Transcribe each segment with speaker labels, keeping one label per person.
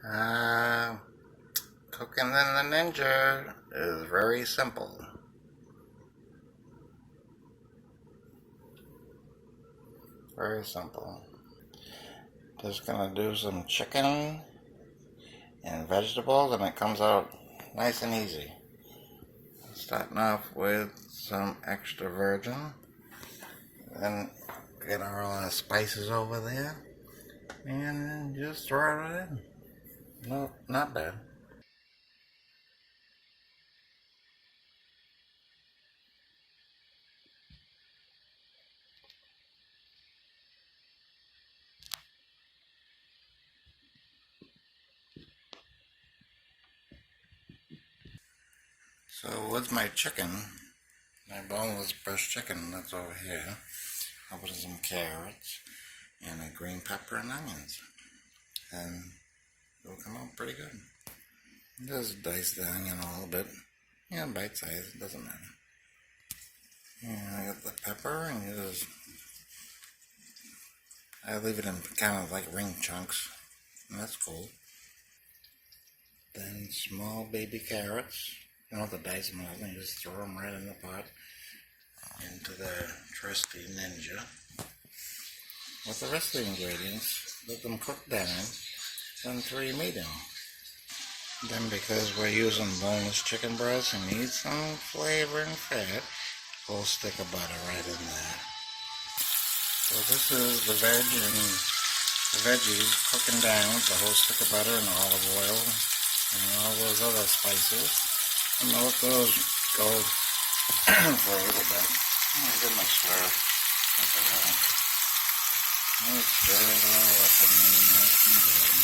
Speaker 1: Uh, Cooking in the Ninja is very simple. Very simple. Just gonna do some chicken and vegetables and it comes out nice and easy. Starting off with some extra virgin. Then get all our spices over there. And then just throw it in. No, not bad. So with my chicken, my boneless breast chicken that's over here, I'll put some carrots and a green pepper and onions. And it'll come out pretty good. Just dice the onion a little bit. Yeah, bite size, it doesn't matter. And I got the pepper and I leave it in kind of like ring chunks. And that's cool. Then small baby carrots. You don't have to dice them or nothing, you just throw them right in the pot into the trusty Ninja. With the rest of the ingredients, let them cook down, then throw your meat in. Then because we're using boneless chicken breast and need some flavor and fat, whole stick of butter right in there. So this is the veggies cooking down with the whole stick of butter and olive oil and all those other spices. I'm going to let those go for a little bit. I'm going to give them a stir. That's alright. Let's stir it all up and then nice and good.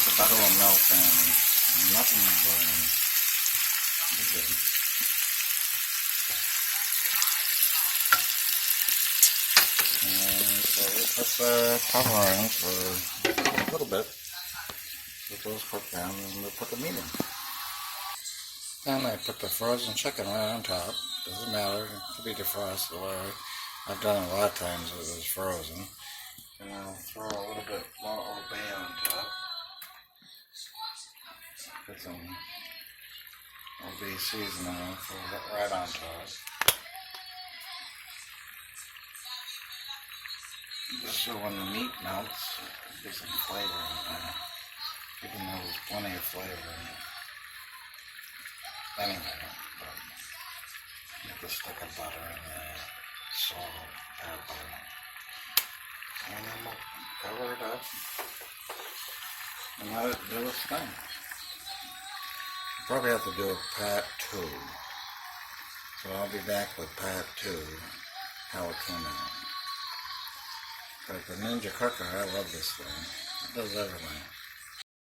Speaker 1: The butter will melt in and nothing will burn. Be good. And so we'll put the cover in for a little bit. Let those cook down and we'll put the meat in. Then I put the frozen chicken right on top. Doesn't matter, it could be defrosted or I've done it a lot of times it was frozen. And I'll throw a little bit more Old Bay on top. Put some Old Bay seasoning on, throw it right on top. Just so when the meat melts, there's some flavor in there. Even though there's plenty of flavor in it. Anyway, get the stick of butter in there, salt, pepper, and then we'll cover it up and let it do its thing. Probably have to do a part 2, so I'll be back with part 2, how it came out. But the Ninja Cooker, I love this thing. It does everything.